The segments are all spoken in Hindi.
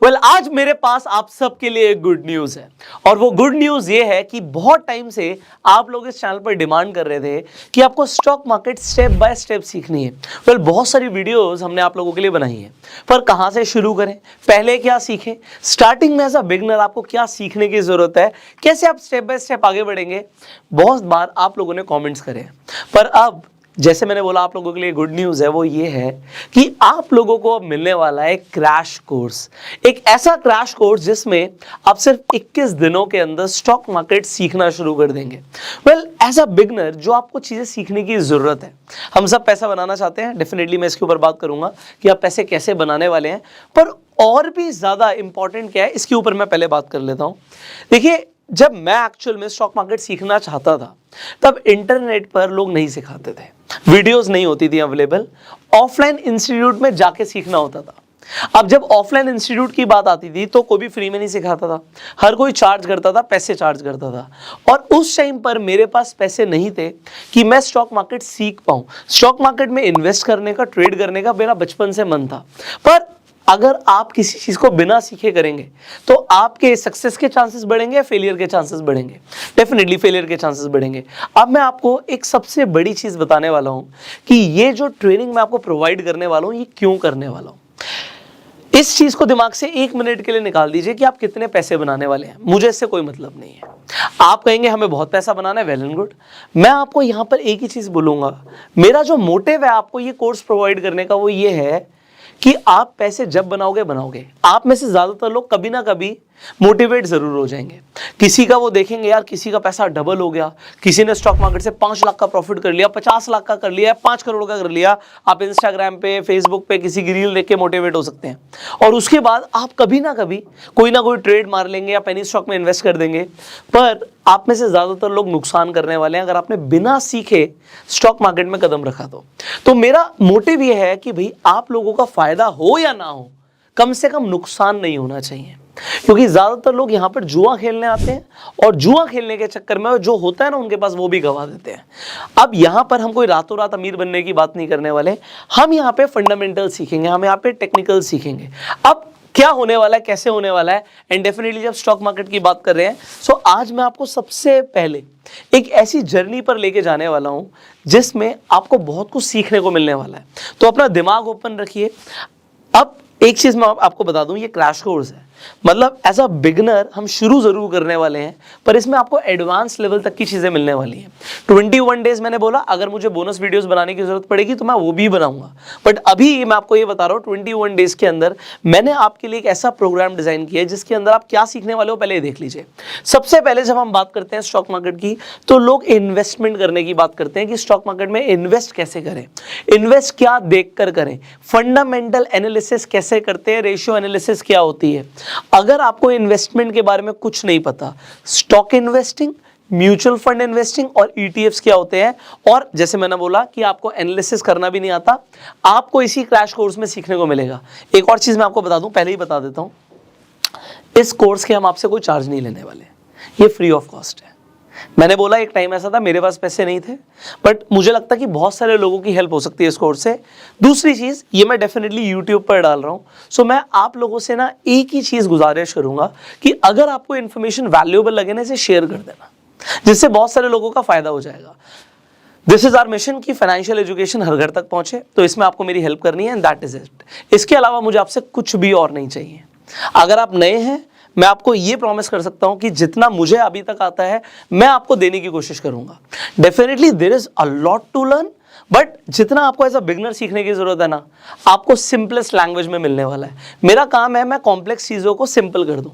आज मेरे पास आप सबके लिए एक गुड न्यूज है और वो गुड न्यूज ये है कि बहुत टाइम से आप लोग इस चैनल पर डिमांड कर रहे थे कि आपको stock market step by step सीखनी है। बहुत सारी वीडियोस हमने आप लोगों के लिए बनाई है, पर कहां से शुरू करें, पहले क्या सीखें, स्टार्टिंग में एज अ बिगनर आपको क्या सीखने की जरूरत है, कैसे आप स्टेप बाय स्टेप आगे बढ़ेंगे, बहुत बार आप लोगों ने कॉमेंट्स करे। पर अब जैसे मैंने बोला आप लोगों के लिए गुड न्यूज़ है, वो ये है कि आप लोगों को अब मिलने वाला है क्रैश कोर्स, एक ऐसा क्रैश कोर्स जिसमें आप सिर्फ 21 दिनों के अंदर स्टॉक मार्केट सीखना शुरू कर देंगे। एज अ बिगनर जो आपको चीज़ें सीखने की ज़रूरत है, हम सब पैसा बनाना चाहते हैं, डेफिनेटली मैं इसके ऊपर बात करूंगा कि आप पैसे कैसे बनाने वाले हैं, पर और भी ज़्यादा इंपॉर्टेंट क्या है इसके ऊपर मैं पहले बात कर लेता हूँ। देखिए, जब मैं एक्चुअल में स्टॉक मार्केट सीखना चाहता था तब इंटरनेट पर लोग नहीं सिखाते थे, वीडियोस नहीं होती थी अवेलेबल, ऑफलाइन इंस्टीट्यूट में जाके सीखना होता था। अब जब ऑफलाइन इंस्टीट्यूट की बात आती थी तो कोई भी फ्री में नहीं सिखाता था, हर कोई चार्ज करता था, पैसे चार्ज करता था। और उस टाइम पर मेरे पास पैसे नहीं थे कि मैं स्टॉक मार्केट सीख पाऊं। स्टॉक मार्केट में इन्वेस्ट करने का, ट्रेड करने का मेरा बचपन से मन था, पर अगर आप किसी चीज को बिना सीखे करेंगे तो आपके सक्सेस के चांसेस बढ़ेंगे या फेलियर के चांसेस बढ़ेंगे? डेफिनेटली फेलियर के चांसेस बढ़ेंगे। अब मैं आपको एक सबसे बड़ी चीज बताने वाला हूं कि ये जो ट्रेनिंग मैं आपको प्रोवाइड करने वाला हूं, ये क्यों करने वाला हूं। इस चीज को दिमाग से 1 मिनट के लिए निकाल दीजिए कि आप कितने पैसे बनाने वाले हैं। मुझे इससे कोई मतलब नहीं है। आप कहेंगे हमें बहुत पैसा बनाना है, वेल एंड गुड। मैं आपको यहां पर एक ही चीज बोलूंगा, मेरा जो मोटिव है आपको ये कोर्स प्रोवाइड करने का, वो ये है कि आप पैसे जब बनाओगे, आप में से ज्यादातर लोग कभी ना कभी मोटिवेट जरूर हो जाएंगे। किसी का वो देखेंगे, यार किसी का पैसा डबल हो गया, किसी ने स्टॉक मार्केट से 5 लाख का प्रॉफिट कर लिया, 50 लाख का कर लिया, 5 करोड़ का कर लिया। आप इंस्टाग्राम पे, फेसबुक पे किसी की रील देख के मोटिवेट हो सकते हैं और उसके बाद आप कभी ना कभी कोई ना कोई ट्रेड मार लेंगे या पेनी स्टॉक में इन्वेस्ट कर देंगे। पर आप में से ज्यादातर लोग नुकसान करने वाले हैं अगर आपने बिना सीखे स्टॉक मार्केट में कदम रखा तो मेरा मोटिव यह है कि भाई आप लोगों का फायदा हो या ना हो, कम से कम नुकसान नहीं होना चाहिए। क्योंकि ज्यादातर लोग यहां पर जुआ खेलने आते हैं और जुआ खेलने के चक्कर में जो होता है ना उनके पास, वो भी गवा देते हैं। अब यहां पर हम कोई रातों रात अमीर बनने की बात नहीं करने वाले, हम यहां पे फंडामेंटल सीखेंगे, हम यहां पे टेक्निकल सीखेंगे। अब क्या होने वाला है, कैसे होने वाला है, एंड डेफिनेटली जब स्टॉक मार्केट की बात कर रहे हैं, सो आज मैं आपको सबसे पहले एक ऐसी जर्नी पर लेके जाने वाला हूं जिसमें आपको बहुत कुछ सीखने को मिलने वाला है। तो अपना दिमाग ओपन रखिए। अब एक चीज मैं आपको बता दूं, ये क्रैश कोर्स है, मतलब एज अ बिगनर हम शुरू जरूर करने वाले हैं, पर इसमें आपको एडवांस लेवल तक की चीजें मिलने वाली हैं। 21 डेज मैंने बोला, अगर मुझे बोनस वीडियोस बनाने की जरूरत पड़ेगी तो मैं वो भी बनाऊंगा, बट अभी मैं आपको ये बता रहा हूँ 21 डेज के अंदर मैंने आपके लिए एक ऐसा प्रोग्राम डिजाइन किया है जिसके अंदर आप क्या सीखने वाले हो पहले ये देख लीजिए। सबसे पहले जब हम बात करते हैं स्टॉक मार्केट की तो लोग इन्वेस्टमेंट करने की बात करते हैं कि स्टॉक मार्केट में इन्वेस्ट कैसे करें, इन्वेस्ट क्या देखकर करें, फंडामेंटल एनालिसिस कैसे करते हैं, रेशियो एनालिसिस क्या होती है। अगर आपको इन्वेस्टमेंट के बारे में कुछ नहीं पता, stock investing, mutual fund investing और ईटीएफ्स क्या होते हैं, और जैसे मैंने बोला कि आपको एनालिसिस करना भी नहीं आता, आपको इसी क्रैश कोर्स में सीखने को मिलेगा। एक और चीज मैं आपको बता दूं, पहले ही बता देता हूं, इस कोर्स के हम आपसे कोई चार्ज नहीं लेने वाले, ये फ्री ऑफ कॉस्ट है। मैंने बोला एक टाइम ऐसा था मेरे पास पैसे नहीं थे, बट मुझे लगता है कि बहुत सारे लोगों की हेल्प हो सकती है इस कोर्स से। दूसरी चीज, ये मैं डेफिनेटली यूट्यूब पर डाल रहा हूं, सो मैं आप लोगों से ना एक ही चीज गुजारिश करूंगा कि अगर आपको इन्फॉर्मेशन वैल्यूएबल लगे ना, इसे शेयर कर देना, जिससे बहुत सारे लोगों का फायदा हो जाएगा। दिस इज आवर मिशन कि फाइनेंशियल एजुकेशन हर घर तक पहुंचे, तो इसमें आपको मेरी हेल्प करनी है एंड दैट इज इट। इसके अलावा मुझे आपसे कुछ भी और नहीं चाहिए। अगर आप नए हैं, मैं आपको ये प्रॉमिस कर सकता हूं कि जितना मुझे अभी तक आता है मैं आपको देने की कोशिश करूंगा। Definitely there is a lot to learn, but जितना आपको एज अ बिगनर सीखने की जरूरत है ना, आपको सिंपलेस्ट लैंग्वेज में मिलने वाला है। मेरा काम है मैं कॉम्प्लेक्स चीजों को सिंपल कर दूं।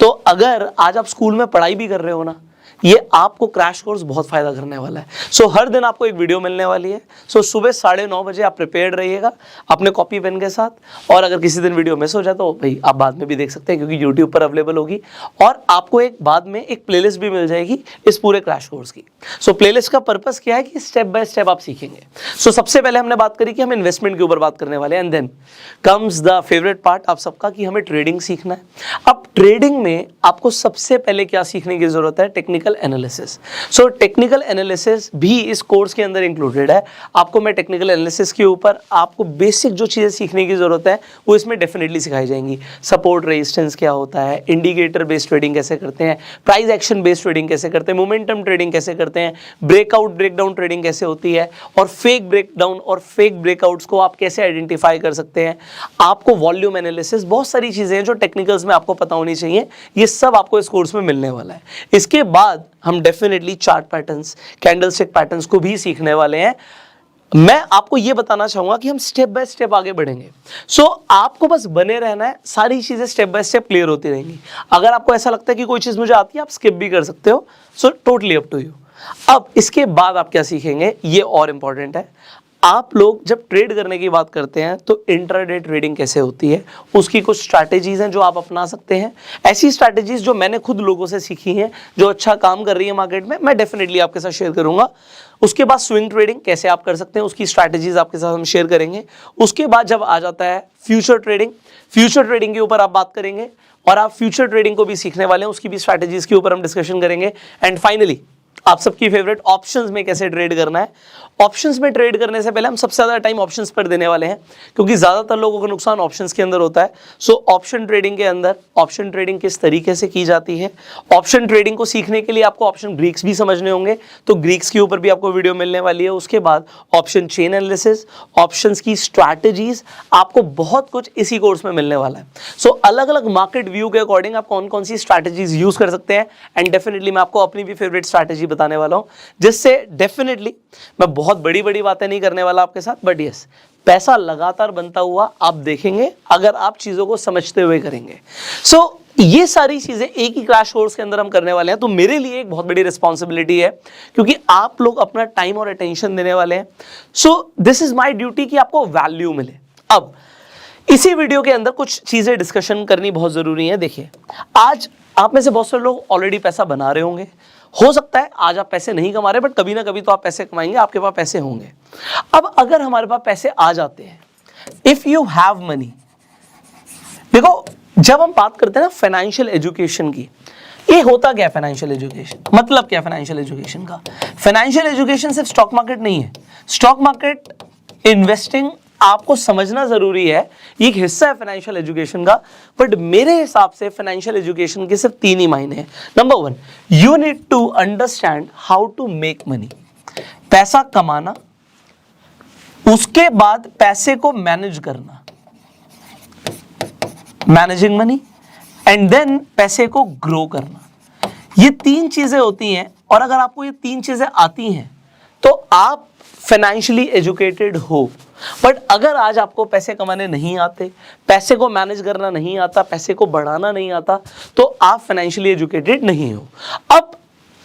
तो अगर आज आप स्कूल में पढ़ाई भी कर रहे हो ना, ये आपको क्रैश कोर्स बहुत फायदा करने वाला है। सो हर दिन आपको एक वीडियो मिलने वाली है। सो सुबह 9:30 बजे आप प्रिपेयर्ड रहिएगा अपने कॉपी पेन के साथ, और अगर किसी दिन वीडियो मिस हो जाए तो भाई आप बाद में भी देख सकते हैं क्योंकि यूट्यूब पर अवेलेबल होगी, और आपको एक बाद में एक प्लेलिस्ट भी मिल जाएगी इस पूरे क्रैश कोर्स की। सो प्लेलिस्ट का पर्पस क्या है कि स्टेप बाय स्टेप आप सीखेंगे। सो सबसे पहले हमने बात करी कि हम इन्वेस्टमेंट के ऊपर बात करने वाले हैं, and then comes the favourite part आप सबका कि हमें ट्रेडिंग सीखना है। अब ट्रेडिंग में आपको सबसे पहले क्या सीखने की जरूरत है, technical technical analysis. So technical analysis भी इस कोर्स के अंदर इंक्लूडेड है। आपको मैं टेक्निकल एनालिसिस के ऊपर आपको बेसिक जो चीज़ें सीखने की ज़रूरत है वो इसमें डेफिनेटली सिखाई जाएंगी। सपोर्ट रेजिस्टेंस क्या होता है, इंडिकेटर बेस्ड ट्रेडिंग कैसे करते हैं, प्राइस एक्शन बेस्ड ट्रेडिंग कैसे करते हैं, मोमेंटम ट्रेडिंग कैसे करते हैं, ब्रेकआउट ब्रेकडाउन ट्रेडिंग कैसे होती है, और फेक ब्रेकडाउन और फेक ब्रेकआउट्स को आप कैसे आइडेंटिफाई कर सकते हैं। आपको वॉल्यूम एनालिसिस, बहुत सारी चीज़ें हैं जो टेक्निकल्स में आपको पता होनी चाहिए, ये सब आपको इस कोर्स में मिलने वाला है। इसके बाद हम definitely chart patterns, candlestick patterns को भी सीखने वाले हैं। मैं आपको यह बताना चाहूंगा कि हम स्टेप बाय स्टेप आगे बढ़ेंगे। सो आपको बस बने रहना है, सारी चीजें स्टेप बाय स्टेप क्लियर होती रहेंगी। अगर आपको ऐसा लगता है कि कोई चीज मुझे आती है, आप स्किप भी कर सकते हो। So totally up to you. अब इसके बाद आप क्या सीखेंगे, ये और इंपॉर्टेंट है। आप लोग जब ट्रेड करने की बात करते हैं तो इंट्राडे ट्रेडिंग कैसे होती है, उसकी कुछ स्ट्रैटेजीज हैं जो आप अपना सकते हैं। ऐसी स्ट्रैटेजीज जो मैंने खुद लोगों से सीखी हैं, जो अच्छा काम कर रही है मार्केट में, मैं डेफिनेटली आपके साथ शेयर करूंगा। उसके बाद स्विंग ट्रेडिंग कैसे आप कर सकते हैं, उसकी स्ट्रैटेजीज आपके साथ हम शेयर करेंगे। उसके बाद जब आ जाता है फ्यूचर ट्रेडिंग, फ्यूचर ट्रेडिंग के ऊपर आप बात करेंगे और आप फ्यूचर ट्रेडिंग को भी सीखने वाले हैं, उसकी भी स्ट्रैटेजीज के ऊपर हम डिस्कशन करेंगे। एंड फाइनली आप सबकी फेवरेट ऑप्शंस में कैसे ट्रेड करना है। ऑप्शंस में ट्रेड करने से पहले हम सबसे ज़्यादा टाइम ऑप्शंस पर देने वाले हैं, क्योंकि ज़्यादातर लोगों का नुकसान ऑप्शंस के अंदर होता है। सो ऑप्शन ट्रेडिंग के अंदर ऑप्शन ट्रेडिंग किस तरीके से की जाती है, ऑप्शन ट्रेडिंग को सीखने के लिए आपको ऑप्शन ग्रीक्स भी समझने होंगे, तो ग्रीक्स के ऊपर भी आपको वीडियो मिलने वाली है। उसके बाद ऑप्शन चेन एनालिसिस, ऑप्शंस की स्ट्रैटेजीज, आपको बहुत कुछ इसी कोर्स में मिलने वाला है। सो अलग अलग मार्केट व्यू के अकॉर्डिंग आप कौन कौन सी स्ट्रैटेजीज यूज कर सकते हैं, एंड डेफिनेटली मैं आपको अपनी भी फेवरेट स्ट्रैटेजी बताने वाला हूं, जिससे डेफिनेटली मैं बहुत बड़ी बड़ी बातें नहीं करने वाला आपके साथ, बट यस पैसा लगातार बनता हुआ आप देखेंगे अगर आप चीजों को समझते हुए करेंगे। सो ये सारी चीजें एक ही क्रैश कोर्स के अंदर हम करने वाले हैं, तो मेरे लिए एक बहुत बड़ी रिस्पॉन्सिबिलिटी है, क्योंकि आप लोग अपना टाइम और अटेंशन देने वाले हैं। So this is my duty कि आपको वैल्यू मिले। अब इसी वीडियो के अंदर कुछ चीजें डिस्कशन करनी बहुत जरूरी है। देखिए, आज आप में से बहुत सारे लोग ऑलरेडी पैसा बना रहे होंगे। हो सकता है आज आप पैसे नहीं कमा रहे, बट कभी ना कभी तो आप पैसे कमाएंगे, आपके पास पैसे होंगे। अब अगर हमारे पास पैसे आ जाते हैं, इफ यू हैव मनी, देखो जब हम बात करते हैं ना फाइनेंशियल एजुकेशन की, ये होता क्या है फाइनेंशियल एजुकेशन, मतलब क्या फाइनेंशियल एजुकेशन का। फाइनेंशियल एजुकेशन सिर्फ स्टॉक मार्केट नहीं है। स्टॉक मार्केट, इन्वेस्टिंग आपको समझना जरूरी है, ये एक हिस्सा है फाइनेंशियल एजुकेशन का, बट मेरे हिसाब से फाइनेंशियल एजुकेशन के सिर्फ 3 ही मायने हैं। Number 1, you need to understand how to make money, पैसा कमाना, उसके बाद पैसे को मैनेज करना, मैनेजिंग मनी, एंड देन पैसे को ग्रो करना। ये 3 चीजें होती हैं, और अगर आपको ये 3 चीजें आती हैं तो आप फाइनेंशियली एजुकेटेड हो। बट अगर आज आपको पैसे कमाने नहीं आते, पैसे को मैनेज करना नहीं आता, पैसे को बढ़ाना नहीं आता, तो आप फाइनेंशियली एजुकेटेड नहीं हो। अब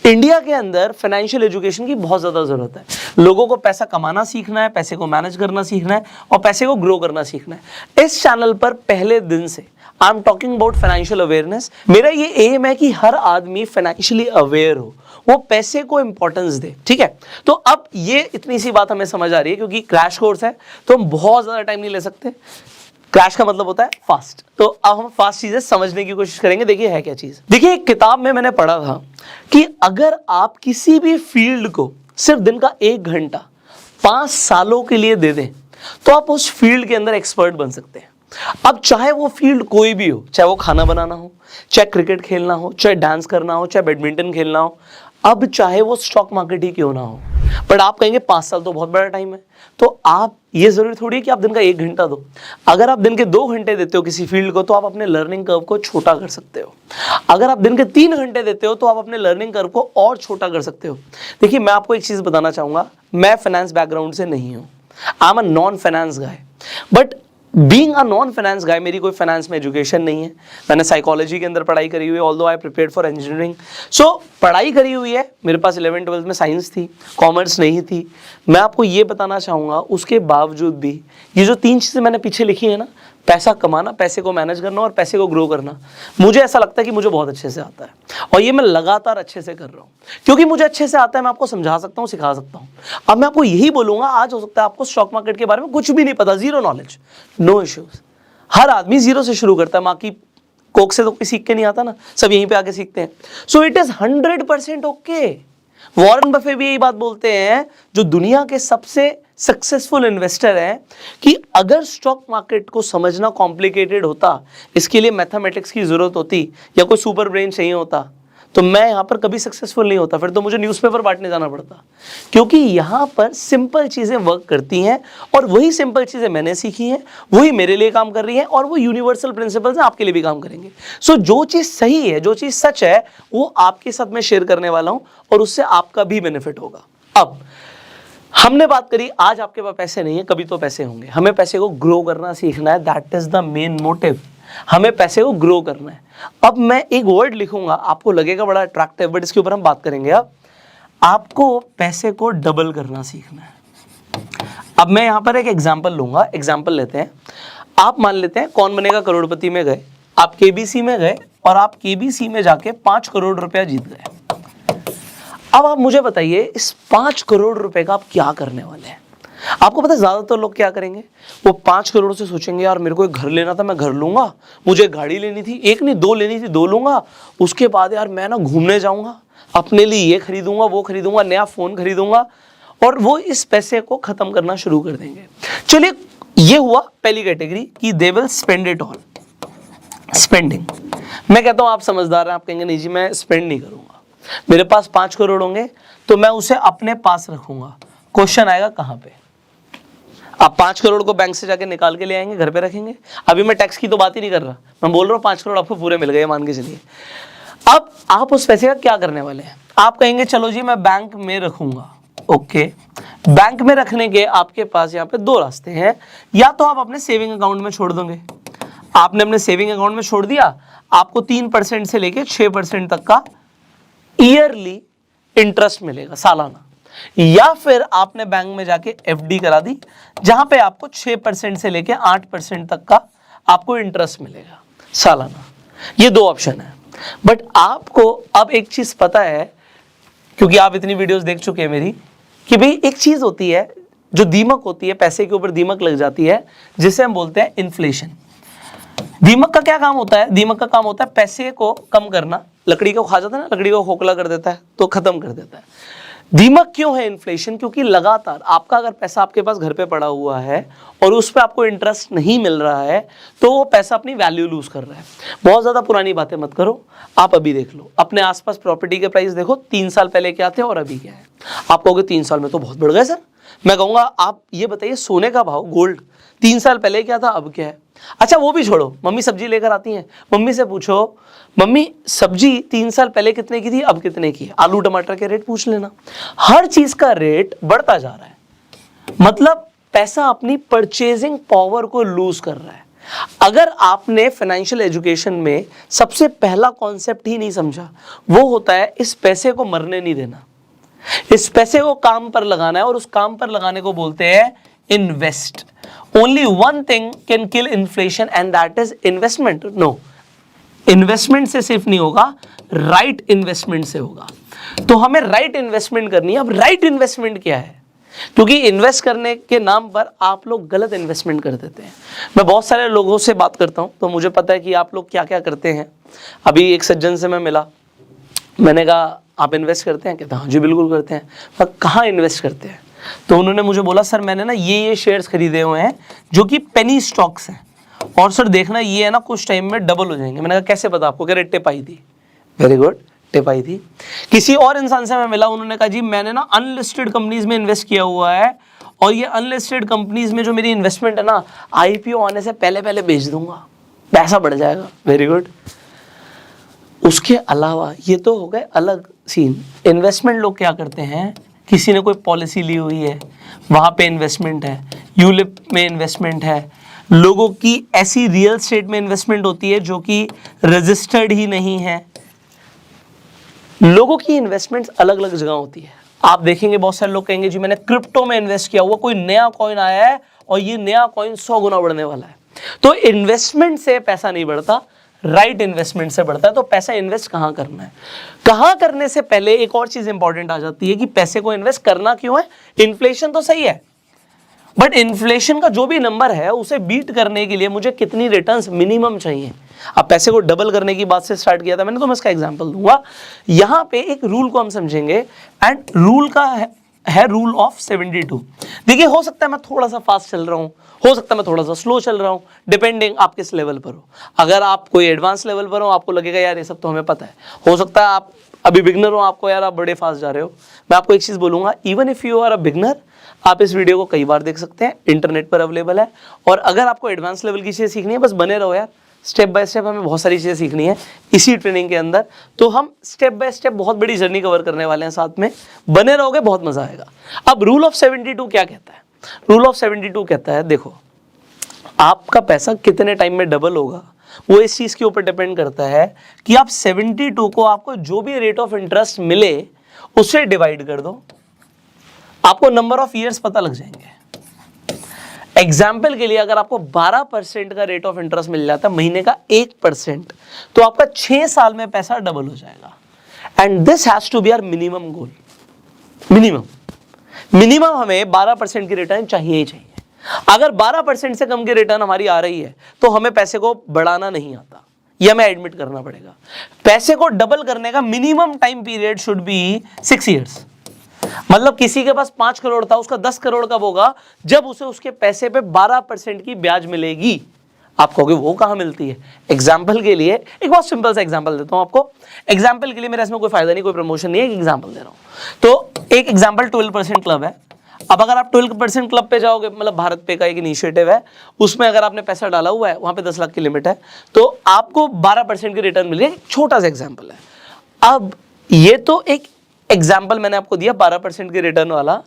इंडिया के अंदर फाइनेंशियल एजुकेशन की बहुत ज़्यादा ज़रूरत है। लोगों को पैसा कमाना सीखना है, पैसे को मैनेज करना सीखना है, और पैसे को ग्रो करना सीखना है। इस चैनल पर पहले दिन से I am talking about financial awareness. मेरा ये एम है कि हर आदमी फाइनेंशियली अवेयर हो, वो पैसे को इंपॉर्टेंस दे, ठीक है। तो अब ये इतनी सी बात हमें समझ आ रही है, क्योंकि क्रैश कोर्स है तो हम बहुत ज़्यादा टाइम नहीं ले सकते। क्रैश का मतलब होता है फास्ट, तो अब हम फास्ट चीजें समझने की कोशिश करेंगे। देखिए है क्या चीज। देखिए एक किताब में मैंने पढ़ा था कि अगर आप किसी भी फील्ड को सिर्फ दिन का 1 घंटा 5 सालों के लिए दे दें, तो आप उस फील्ड के अंदर एक्सपर्ट बन सकते हैं। अब चाहे वो फील्ड कोई भी हो, चाहे वो खाना बनाना हो, चाहे क्रिकेट खेलना हो, चाहे डांस करना हो, चाहे बैडमिंटन खेलना हो, अब चाहे वो स्टॉक मार्केट ही क्यों ना हो, बट आप कहेंगे 5 साल तो बहुत बड़ा टाइम है, तो आप ये जरूरी थोड़ी है कि आप दिन का 1 घंटा दो। अगर आप दिन के 2 घंटे देते हो किसी फील्ड को, तो आप अपने लर्निंग कर्व को छोटा कर सकते हो। अगर आप दिन के 3 घंटे देते हो, तो आप अपने लर्निंग कर्व को और छोटा कर सकते हो। देखिए मैं आपको एक चीज बताना चाहूंगा, मैं फाइनेंस बैकग्राउंड से नहीं हूं, I am a non finance guy, but being a non finance guy, मेरी कोई फाइनेंस में एजुकेशन नहीं है। मैंने साइकोलॉजी के अंदर पढ़ाई करी हुई है, although I prepared for engineering. So पढ़ाई करी हुई है, मेरे पास 11th 12th में साइंस थी, कॉमर्स नहीं थी। मैं आपको ये बताना चाहूँगा, उसके बावजूद भी ये जो 3 चीज़ें मैंने पीछे लिखी है ना, पैसा कमाना, पैसे को मैनेज करना और पैसे को ग्रो करना, मुझे ऐसा लगता है कि मुझे बहुत अच्छे से आता है, और ये मैं लगातार अच्छे से कर रहा हूँ। क्योंकि मुझे अच्छे से आता है, मैं आपको समझा सकता हूँ, सिखा सकता हूँ। अब मैं आपको यही बोलूँगा, आज हो सकता है आपको स्टॉक मार्केट के बारे में कुछ भी नहीं पता, जीरो नॉलेज, नो इश्यूज। हर आदमी जीरो से शुरू करता है, माँ की कोक से तो कोई सीख के नहीं आता ना, सब यहीं पे आके सीखते हैं। So it is 100% okay. Warren Buffett भी यही बात बोलते हैं, जो दुनिया के सबसे सक्सेसफुल इन्वेस्टर हैं, कि अगर स्टॉक मार्केट को समझना कॉम्प्लिकेटेड होता, इसके लिए मैथमेटिक्स की जरूरत होती या कोई सुपर ब्रेन चाहिए होता, तो मैं यहां पर कभी सक्सेसफुल नहीं होता, फिर तो मुझे न्यूज़पेपर बांटने जाना पड़ता। क्योंकि यहां पर सिंपल चीजें वर्क करती हैं, और वही सिंपल चीजें मैंने सीखी हैं, वही मेरे लिए काम कर रही हैं, और वो यूनिवर्सल प्रिंसिपल्स हैं, आपके लिए भी काम करेंगे। सो जो चीज सही है, जो चीज सच है, वो आपके साथ मैं शेयर करने वाला हूं, और उससे आपका भी बेनिफिट होगा। अब हमने बात करी, आज आपके पास पैसे नहीं है, कभी तो पैसे होंगे, हमें पैसे को ग्रो करना सीखना है, that is the main motive. हमें पैसे को ग्रो करना है। अब मैं एक वर्ड लिखूंगा, आपको लगेगा बड़ा अट्रैक्टिव, बट इसके ऊपर हम बात करेंगे। अब आपको पैसे को डबल करना सीखना है। अब मैं यहां पर एक एग्जांपल लूंगा, एग्जांपल लेते हैं। आप मान लेते हैं कौन बनेगा करोड़पति में गए, आप केबीसी में गए, और आप केबीसी में जाके 5 करोड़ रुपया जीत गए। अब आप मुझे बताइए, इस 5 करोड़ रुपए का आप क्या करने वाले हैं? आपको पता है ज्यादातर लोग क्या करेंगे, वो 5 करोड़ से सोचेंगे, यार मेरे को एक घर लेना था, मैं घर लूंगा, मुझे गाड़ी लेनी थी, एक नहीं 2 लेनी थी, 2 लूंगा, उसके बाद यार मैं ना घूमने जाऊंगा, अपने लिए ये खरीदूंगा, वो खरीदूंगा, नया फोन खरीदूंगा, और वो इस पैसे को खत्म करना शुरू कर देंगे। चलिए, ये हुआ पहली कैटेगरी कि they will spend it all, spending. मैं कहता हूं आप समझदार हैं, आप कहेंगे नहीं जी मैं स्पेंड नहीं करूंगा, मेरे पास 5 करोड़ होंगे तो मैं उसे अपने पास रखूंगा। क्वेश्चन आएगा कहां पे? आप 5 करोड़ को बैंक से जाके निकाल के ले आएंगे, घर पे रखेंगे। अभी मैं टैक्स की तो बात ही नहीं कर रहा, मैं बोल रहा हूँ 5 करोड़ आपको पूरे मिल गए, मान के चलिए। अब आप उस पैसे का क्या करने वाले हैं? आप कहेंगे चलो जी मैं बैंक में रखूंगा। ओके, बैंक में रखने के आपके पास यहाँ पे 2 रास्ते हैं। या तो आप अपने सेविंग अकाउंट में छोड़ दोगे, आपने अपने सेविंग अकाउंट में छोड़ दिया, आपको 3% से लेके 6% तक का ईयरली इंटरेस्ट मिलेगा, सालाना। या फिर आपने बैंक में जाके एफडी करा दी, जहां पे आपको 6% से लेके 8% तक का आपको इंटरेस्ट मिलेगा सालाना। ये 2 ऑप्शन है। बट आपको अब एक चीज पता है, क्योंकि आप इतनी वीडियोस देख चुके हैं मेरी, कि भाई एक चीज होती है जो दीमक होती है, पैसे के ऊपर दीमक लग जाती है, जिसे हम बोलते हैं इन्फ्लेशन। दीमक का क्या काम होता है? दीमक का काम होता है पैसे को कम करना। लकड़ी को खा जाता है ना, लकड़ी को खोखला कर देता है तो खत्म कर देता है। दीमक क्यों है इन्फ्लेशन? क्योंकि लगातार आपका अगर पैसा आपके पास घर पे पड़ा हुआ है और उस पर आपको इंटरेस्ट नहीं मिल रहा है, तो वो पैसा अपनी वैल्यू लूज कर रहा है। बहुत ज्यादा पुरानी बातें मत करो, आप अभी देख लो, अपने आसपास प्रॉपर्टी के प्राइस देखो, 3 साल पहले क्या थे और अभी क्या है। आप कहोगे 3 साल में तो बहुत बढ़ गए सर। मैं कहूंगा आप ये बताइए, सोने का भाव, गोल्ड 3 साल पहले क्या था, अब क्या है? अच्छा वो भी छोड़ो, मम्मी सब्जी लेकर आती हैं, मम्मी से पूछो मम्मी सब्जी 3 साल पहले कितने की थी, अब कितने की है? आलू टमाटर के रेट पूछ लेना। हर चीज का रेट बढ़ता जा रहा है, मतलब पैसा अपनी परचेजिंग पावर को लूज कर रहा है। अगर आपने फाइनेंशियल एजुकेशन में सबसे पहला कॉन्सेप्ट ही नहीं समझा, वो होता है इस पैसे को मरने नहीं देना, इस पैसे को काम पर लगाना है, और उस काम पर लगाने को बोलते हैं invest. Only one thing can kill inflation and that is investment. No, investment से सिर्फ नहीं होगा, राइट इन्वेस्टमेंट से होगा। तो हमें राइट इन्वेस्टमेंट करनी है। अब राइट इन्वेस्टमेंट क्या है? क्योंकि इन्वेस्ट करने के नाम पर आप लोग गलत इन्वेस्टमेंट कर देते हैं। मैं बहुत सारे लोगों से बात करता हूं, तो मुझे पता है कि आप लोग क्या क्या करते हैं। अभी एक सज्जन से मैं मिला, मैंने कहा आप इन्वेस्ट करते हैं? कहता हाँ जी बिल्कुल करते हैं। मैं कहाँ इन्वेस्ट करते हैं? तो उन्होंने मुझे बोला सर मैंने ना ये शेयर्स खरीदे हुए हैं जो कि पेनी स्टॉक्स हैं, और सर देखना ये है ना कुछ टाइम में डबल हो जाएंगे। मैंने कहा कैसे पता आपको? कह रहे टिप आई थी। वेरी गुड, टिप आई थी। किसी और इंसान से मैं मिला, उन्होंने कहा जी मैंने ना अनलिस्टेड कंपनीज में इन्वेस्ट किया हुआ है, और ये अनलिस्टेड कंपनीज में जो मेरी इन्वेस्टमेंट है ना, आईपीओ आने से पहले पहले बेच दूंगा, पैसा बढ़ जाएगा। Very good. उसके अलावा ये तो हो गए अलग सीन। इन्वेस्टमेंट लोग क्या करते हैं, किसी ने कोई पॉलिसी ली हुई है, वहां पे इन्वेस्टमेंट है, यूलिप में इन्वेस्टमेंट है, लोगों की ऐसी रियल स्टेट में इन्वेस्टमेंट होती है जो कि रजिस्टर्ड ही नहीं है। लोगों की इन्वेस्टमेंट्स अलग अलग जगह होती है। आप देखेंगे बहुत सारे लोग कहेंगे जी मैंने क्रिप्टो में इन्वेस्ट किया हुआ, कोई नया कॉइन आया है और ये नया कॉइन 100 गुना बढ़ने वाला है। तो इन्वेस्टमेंट से पैसा नहीं बढ़ता, राइट इन्वेस्टमेंट से बढ़ता है। तो पैसा इन्वेस्ट कहाँ करना है? कहाँ करने से पहले एक और चीज इंपॉर्टेंट आ जाती है कि पैसे को इन्वेस्ट करना क्यों है। इन्फ्लेशन तो सही है, बट इन्फ्लेशन का जो भी नंबर है उसे बीट करने के लिए मुझे कितनी रिटर्न्स मिनिमम चाहिए। अब पैसे को डबल करने की बात से स्टार्ट किया था मैंने, तो मैं इसका एग्जांपल दूंगा। यहां पे एक रूल को हम समझेंगे, एंड रूल का है रूल ऑफ 72। देखिए, हो सकता है मैं थोड़ा सा फास्ट चल रहा हूं, हो सकता है मैं थोड़ा सा स्लो चल रहा हूं, डिपेंडिंग आप किस लेवल पर हो। अगर आप कोई एडवांस लेवल पर हो, आपको लगेगा यार ये सब तो हमें पता है। हो सकता है आप अभी बिगनर हो, आपको यार आप बड़े फास्ट जा रहे हो। मैं आपको एक चीज बोलूंगा, even if you are a beginner, आप इस वीडियो को कई बार देख सकते हैं, इंटरनेट पर अवेलेबल है। और अगर आपको एडवांस लेवल की चीजें सीखनी है, बस बने रहो यार, स्टेप बाय स्टेप हमें बहुत सारी चीजें सीखनी है इसी ट्रेनिंग के अंदर। तो हम स्टेप बाय स्टेप बहुत बड़ी जर्नी कवर करने वाले हैं साथ में, बने रहोगे, बहुत मजा आएगा। अब रूल ऑफ 72 क्या कहता है? रूल ऑफ 72 कहता है, देखो आपका पैसा कितने टाइम में डबल होगा, वो इस चीज के ऊपर डिपेंड करता है कि आप 72 को आपको जो भी रेट ऑफ इंटरेस्ट मिले उससे डिवाइड कर दो, आपको नंबर ऑफ ईयर्स पता लग जाएंगे। एग्जाम्पल के लिए, अगर आपको 12% का रेट ऑफ इंटरेस्ट मिल जाता है, महीने का 1%, तो आपका 6 साल में पैसा डबल हो जाएगा। And this has to be our minimum goal. Minimum हमें 12% की रिटर्न चाहिए ही चाहिए। अगर 12% से कम की रिटर्न हमारी आ रही है तो हमें पैसे को बढ़ाना नहीं आता, यह हमें एडमिट करना पड़ेगा। पैसे को डबल करने का minimum time period should be 6 years. मतलब किसी के पास 5 करोड़ था, उसका 10 करोड़ कब होगा? जब उसे उसके पैसे पे 12% की ब्याज मिलेगी। आप कहोगे वो कहां मिलती है? एग्जाम्पल के लिए एक बहुत सिंपल सा एग्जाम्पल देता हूं आपको। एग्जाम्पल के लिए, मेरा इसमें कोई फायदा नहीं, कोई प्रमोशन नहीं है, एक एग्जाम्पल दे रहा हूं। तो एक एग्जाम्पल 12% क्लब है। अब अगर आप 12% क्लब पे जाओगे, मतलब भारत पे का एक इनिशिएटिव है, उसमें अगर आपने पैसा डाला हुआ है, वहां पे 10 लाख की लिमिट है, तो आपको 12% की रिटर्न मिलेगी। छोटा सा एग्जाम्पल है। अब ये तो एक एग्जाम्पल मैंने आपको दिया 12% के रिटर्न वाला।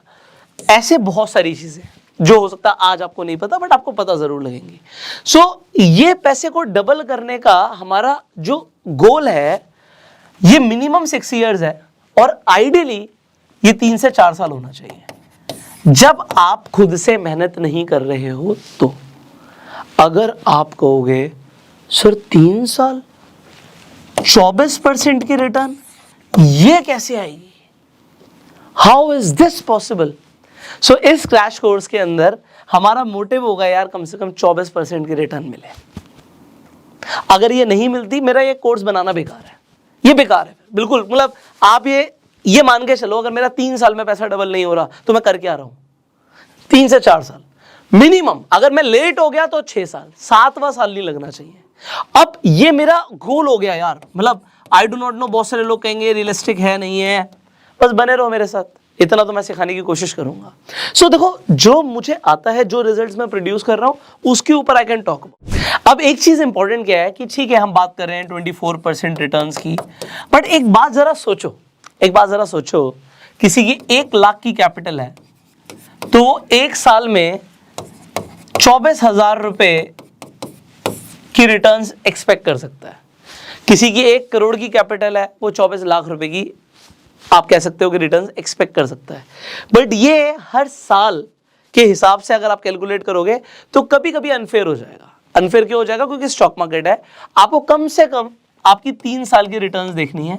ऐसे बहुत सारी चीजें जो हो सकता है आज आपको नहीं पता, बट आपको पता जरूर लगेंगी। ये पैसे को डबल करने का हमारा जो गोल है, ये मिनिमम 6 ईयर्स है, और आइडियली ये 3 से 4 साल होना चाहिए। जब आप खुद से मेहनत नहीं कर रहे हो तो। अगर आप कहोगे सर 3 साल 24% की रिटर्न, ये कैसे आएगी? How is this possible? So इस क्रैश कोर्स के अंदर हमारा मोटिव होगा यार कम से कम 24% की रिटर्न मिले। अगर ये नहीं मिलती, मेरा ये कोर्स बनाना बेकार है, ये बेकार है बिल्कुल। मतलब आप ये मान के चलो, अगर मेरा 3 साल में पैसा डबल नहीं हो रहा तो मैं कर क्या रहा हूं? 3 से 4 साल मिनिमम। अगर मैं लेट हो गया तो 6 साल, 7वां साल नहीं लगना चाहिए। अब ये मेरा गोल हो गया यार। मतलब आई डू नॉट नो, बहुत सारे लोग कहेंगे रियलिस्टिक है नहीं है, बस बने रहो मेरे साथ, इतना तो मैं सिखाने की कोशिश करूंगा। सो देखो, जो मुझे आता है, जो रिजल्ट्स मैं प्रोड्यूस कर रहा हूं, उसके ऊपर आई कैन टॉक। अब एक चीज इंपॉर्टेंट क्या है कि ठीक है हम बात कर रहे हैं 24% रिटर्न्स की, बट एक बात जरा सोचो, किसी की 1 लाख की कैपिटल है तो 1 साल में 24,000 रुपए की रिटर्न्स एक्सपेक्ट कर सकता है। किसी की 1 करोड़ की कैपिटल है, वो 24 लाख रुपए की आप कह सकते हो कि रिटर्न्स एक्सपेक्ट कर सकता है। बट ये हर साल के हिसाब से अगर आप कैलकुलेट करोगे तो कभी कभी अनफेयर हो जाएगा। अनफेयर क्यों हो जाएगा? क्योंकि स्टॉक मार्केट है, आपको कम से कम आपकी 3 साल की रिटर्न्स देखनी है,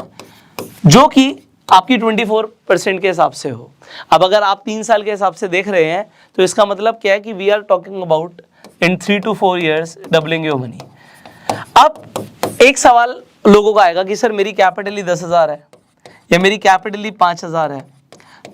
जो कि आपकी 24% के हिसाब से हो। अब अगर आप 3 साल के हिसाब से देख रहे हैं तो इसका मतलब क्या है कि we are talking about in 3 to 4 years doubling your money. अब एक सवाल लोगों का आएगा कि सर मेरी कैपिटल ही 10,000 है या मेरी कैपिटल ही 5,000 है,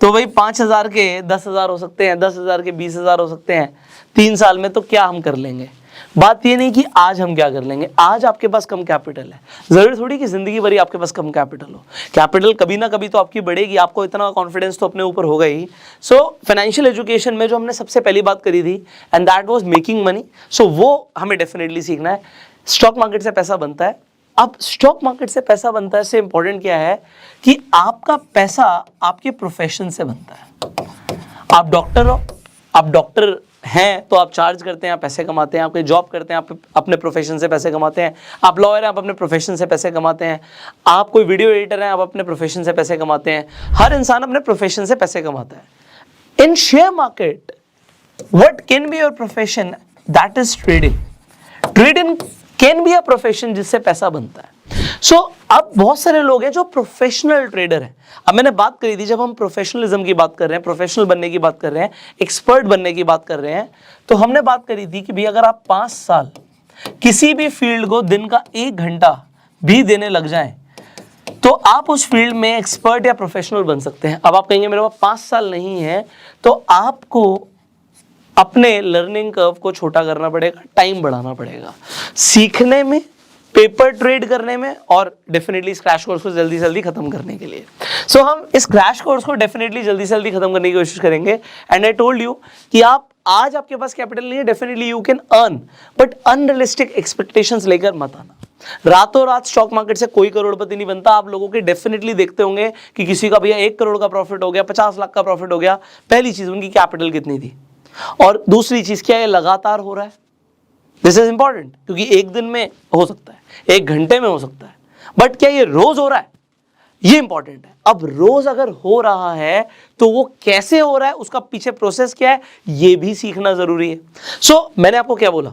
तो भाई 5,000 के 10,000 हो सकते हैं, 10,000 के 20,000 हो सकते हैं 3 साल में, तो क्या हम कर लेंगे? बात ये नहीं कि आज हम क्या कर लेंगे, आज आपके पास कम कैपिटल है, जरूरी थोड़ी कि जिंदगी भर आपके पास कम कैपिटल हो। कैपिटल कभी ना कभी तो आपकी बढ़ेगी, आपको इतना कॉन्फिडेंस तो अपने ऊपर होगा ही। सो फाइनेंशियल एजुकेशन में जो हमने सबसे पहली बात करी थी, and that was making money, so वो हमें डेफिनेटली सीखना है। स्टॉक मार्केट से पैसा बनता है। अब स्टॉक मार्केट से पैसा बनता है से इंपॉर्टेंट क्या है कि आपका पैसा आपके प्रोफेशन से बनता है। आप डॉक्टर हो, आप डॉक्टर हैं तो आप चार्ज करते हैं, आप पैसे कमाते हैं। आप कोई जॉब करते हैं, आप अपने प्रोफेशन से पैसे कमाते हैं। आप लॉयर हैं, आप अपने प्रोफेशन से पैसे कमाते हैं। आप कोई वीडियो एडिटर हैं, आप अपने प्रोफेशन से पैसे कमाते हैं। हर इंसान अपने प्रोफेशन से पैसे कमाता है। In share market what can be your profession? That is trading. Trading can be a profession जिससे पैसा बनता है। सो अब बहुत सारे लोग हैं जो प्रोफेशनल ट्रेडर हैं। अब मैंने बात करी थी, जब हम प्रोफेशनलिज्म की बात कर रहे हैं, प्रोफेशनल बनने की बात कर रहे हैं, एक्सपर्ट बनने की बात कर रहे हैं, तो हमने बात करी थी कि भाई अगर आप 5 साल किसी भी फील्ड को दिन का 1 घंटा भी देने लग जाएं तो आप उस फील्ड में एक्सपर्ट या प्रोफेशनल बन सकते हैं। अब आप कहेंगे मेरे पास 5 साल नहीं है, तो आपको अपने लर्निंग कर्व को छोटा करना पड़ेगा, टाइम बढ़ाना पड़ेगा सीखने में, पेपर ट्रेड करने में और डेफिनेटली इस क्रैश कोर्स को जल्दी से जल्दी खत्म करने के लिए। सो हम इस क्रैश कोर्स को डेफिनेटली जल्दी से जल्दी खत्म करने की कोशिश करेंगे। एंड आई टोल्ड यू कि आप आज आपके पास कैपिटल नहीं है, definitely you can earn, but unrealistic expectations लेकर मत आना। रातों रात स्टॉक मार्केट से कोई करोड़पति नहीं बनता। आप लोगों के डेफिनेटली देखते होंगे कि किसी का भैया 1 करोड़ का प्रॉफिट हो गया, 50 लाख का प्रॉफिट हो गया। पहली चीज उनकी कैपिटल कितनी थी, और दूसरी चीज क्या है, लगातार हो रहा है। दिस इज इंपॉर्टेंट, क्योंकि एक दिन में हो सकता है, 1 घंटे में हो सकता है, बट क्या ये रोज हो रहा है, ये इंपॉर्टेंट है। अब रोज अगर हो रहा है तो वो कैसे हो रहा है, उसका पीछे प्रोसेस क्या है, ये भी सीखना जरूरी है। सो मैंने आपको क्या बोला,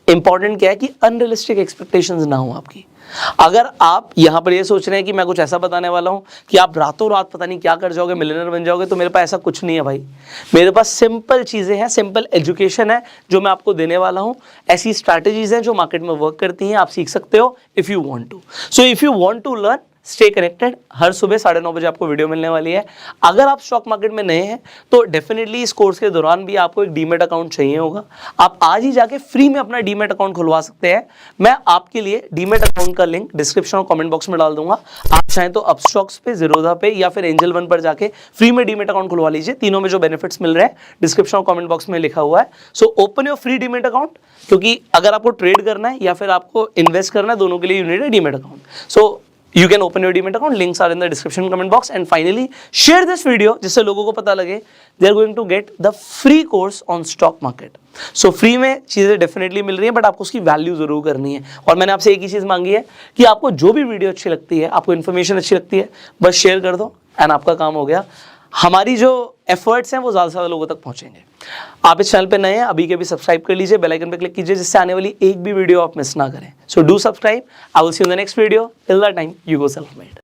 इंपॉर्टेंट क्या है कि अनरियलिस्टिक एक्सपेक्टेशंस ना हो आपकी। अगर आप यहां पर ये सोच रहे हैं कि मैं कुछ ऐसा बताने वाला हूं कि आप रातों रात पता नहीं क्या कर जाओगे, मिलियनर बन जाओगे, तो मेरे पास ऐसा कुछ नहीं है भाई। मेरे पास सिंपल चीजें हैं, सिंपल एजुकेशन है जो मैं आपको देने वाला हूं। ऐसी स्ट्रैटेजीज हैं जो मार्केट में वर्क करती हैं, आप सीख सकते हो if you want to. So if you want to learn, stay connected. हर सुबह 9:30 बजे आपको वीडियो मिलने वाली है। अगर आप स्टॉक मार्केट में नए हैं तो डेफिनेटली इस कोर्स के दौरान भी आपको एक डीमेट अकाउंट चाहिए होगा। आप आज ही जाके फ्री में अपना डीमेट अकाउंट खुलवा सकते हैं। मैं आपके लिए डीमेट अकाउंट का लिंक डिस्क्रिप्शन और कमेंट बॉक्स में डाल दूंगा। आप चाहें तो अपस्टॉक्स पे, ज़ीरोधा पे या फिर एंजल वन पर जाके फ्री में डीमेट अकाउंट खुलवा लीजिए। तीनों में जो बेनिफिट्स मिल रहे हैं डिस्क्रिप्शन और कमेंट बॉक्स में लिखा हुआ है। So open your free demat account, क्योंकि अगर आपको ट्रेड करना है या फिर आपको इन्वेस्ट करना है, दोनों के लिए you need a demat account. So you can open your demat account, links are in the description comment box, and finally share this video जिससे लोगों को पता लगे they are going to get the free course on stock market. So free में चीज़ें डेफिनेटली मिल रही हैं, बट आपको उसकी वैल्यू जरूर करनी है। और मैंने आपसे एक ही चीज़ मांगी है कि आपको जो भी वीडियो अच्छी लगती है, आपको इन्फॉर्मेशन अच्छी लगती है, बस शेयर कर दो एंड आपका काम हो गया। हमारी जो एफर्ट्स हैं वो ज़्यादा से ज़्यादा लोगों तक पहुंचेंगे। आप इस चैनल पे नए हैं, अभी के भी सब्सक्राइब कर लीजिए, बेल आइकन पे क्लिक कीजिए, जिससे आने वाली एक भी वीडियो आप मिस ना करें। So do subscribe. I will see you in the next video. Till that time, you go self made.